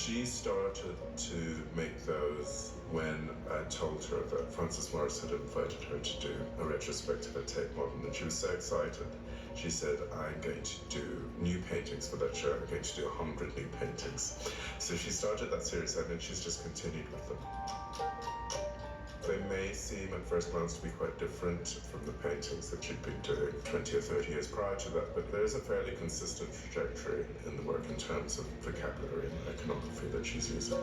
She started to make those when I told her that Francis Morris had invited her to do a retrospective at Tate Modern, and she was so excited. She said, I'm going to do new paintings for that show. I'm going to do 100 new paintings. So she started that series, and then she's just continued with them. They may seem at first glance to be quite different from the paintings that she'd been doing 20 or 30 years prior to that, but there's a fairly consistent trajectory in the work in terms of vocabulary and iconography that she's using.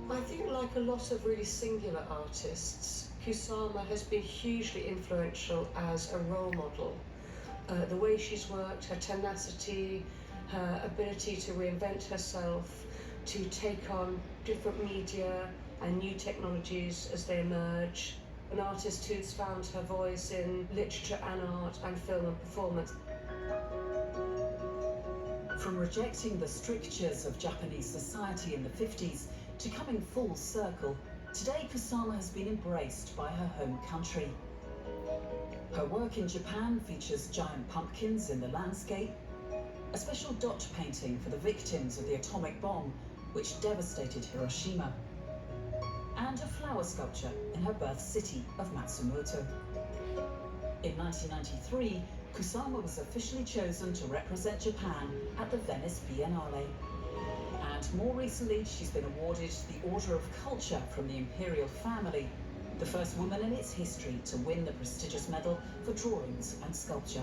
I think, like a lot of really singular artists, Kusama has been hugely influential as a role model. The way she's worked, her tenacity, her ability to reinvent herself, to take on different media and new technologies as they emerge. An artist who's found her voice in literature and art and film and performance. From rejecting the strictures of Japanese society in the 50s to coming full circle, today Kusama has been embraced by her home country. Her work in Japan features giant pumpkins in the landscape, a special dot painting for the victims of the atomic bomb which devastated Hiroshima, and a flower sculpture in her birth city of Matsumoto. In 1993, Kusama was officially chosen to represent Japan at the Venice Biennale. And more recently, she's been awarded the Order of Culture from the imperial family, the first woman in its history to win the prestigious medal for drawings and sculpture.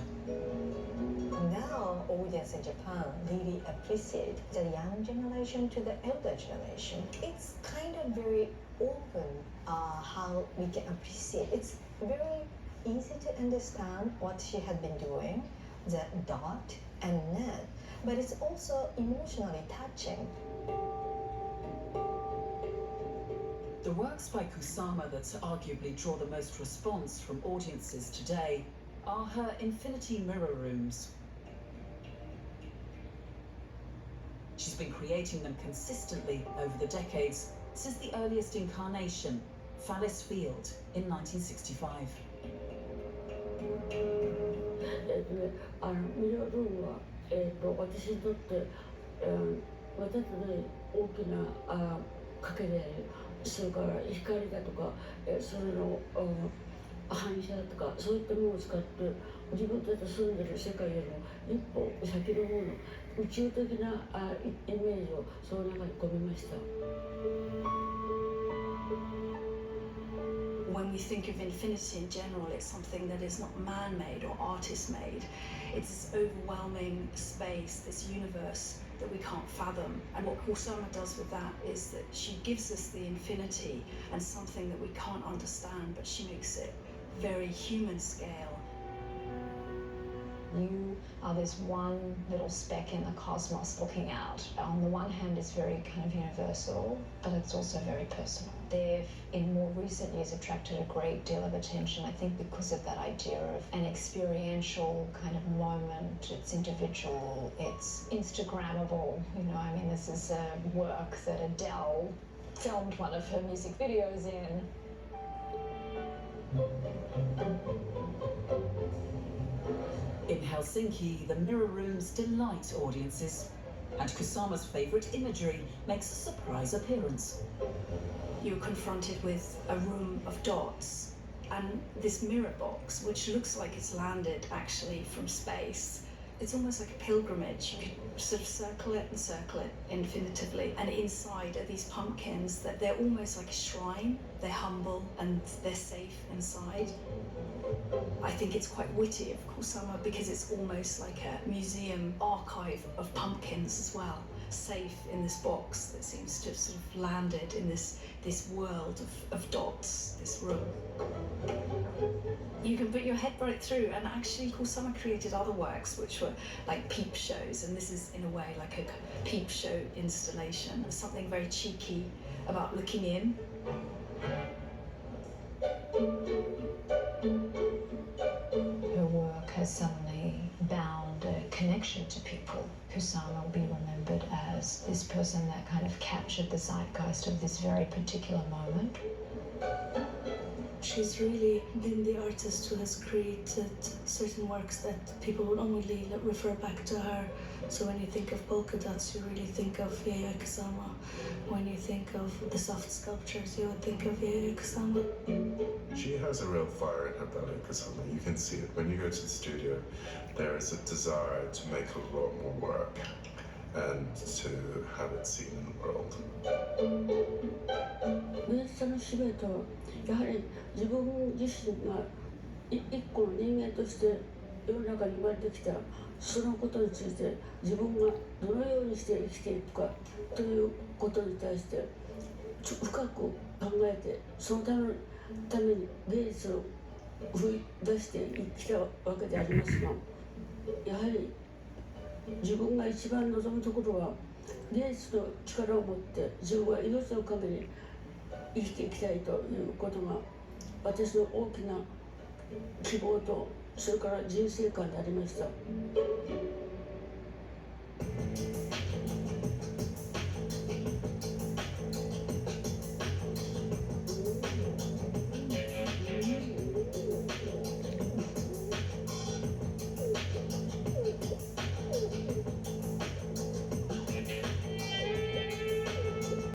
Now, audience in Japan really appreciate the young generation to the elder generation. It's kind of very open how we can appreciate. It's very easy to understand what she had been doing, the dot and net, but it's also emotionally touching. The works by Kusama that arguably draw the most response from audiences today are her infinity mirror rooms. She's been creating them consistently over the decades, since the earliest incarnation, Fallis Field, in 1965. ミラールームは、私にとって、私たちの大きな賭けである。それから光だとか、それの反射だとか、そういったものを使って自分たちが住んでる世界よりも一歩先の方の宇宙的なイメージをその中に込めました。 When we think of infinity in general, it's something that is not man-made or artist-made. It's this overwhelming space, this universe that we can't fathom. And what Kusama does with that is that she gives us the infinity and something that we can't understand, but she makes it very human scale. You are this one little speck in the cosmos looking out. On the one hand, it's very kind of universal, but it's also very personal. They've, in more recent years, attracted a great deal of attention, I think because of that idea of an experiential kind of moment. It's individual, it's Instagrammable. You know, I mean, this is a work that Adele filmed one of her music videos in. In Helsinki, the mirror rooms delight audiences, and Kusama's favourite imagery makes a surprise appearance. You're confronted with a room of dots and this mirror box, which looks like it's landed actually from space. It's almost like a pilgrimage. You could sort of circle it infinitively. And inside are these pumpkins that they're almost like a shrine. They're humble and they're safe inside. I think it's quite witty of Kusama because it's almost like a museum archive of pumpkins as well, safe in this box that seems to have sort of landed in this world of dots, this room. You can put your head right through, and actually Kusama created other works which were like peep shows, and this is in a way like a peep show installation. There's something very cheeky about looking in. Her work has suddenly bound a connection to people. Kusama will be remembered as this person that kind of captured the zeitgeist of this very particular moment. She's really been the artist who has created certain works that people will only refer back to her. So when you think of polka dots, you really think of Yayoi Kusama. When you think of the soft sculptures, you would think of Yayoi Kusama. She has a real fire in her belly, Kusama. You can see it. When you go to the studio, there is a desire to make a lot more work and to have it seen in the world. 芸術家の使命とはやはり自分自身が一個の人間として世の中に生まれてきたそのことについて自分がどのようにして生きていくかということに対して深く考えてそのために芸術を生み出してきたわけでありますがやはり自分が一番望むところは芸術の力を持って自分は命の限り生きていきたいということが私の大きな希望とそれから人生観でありました。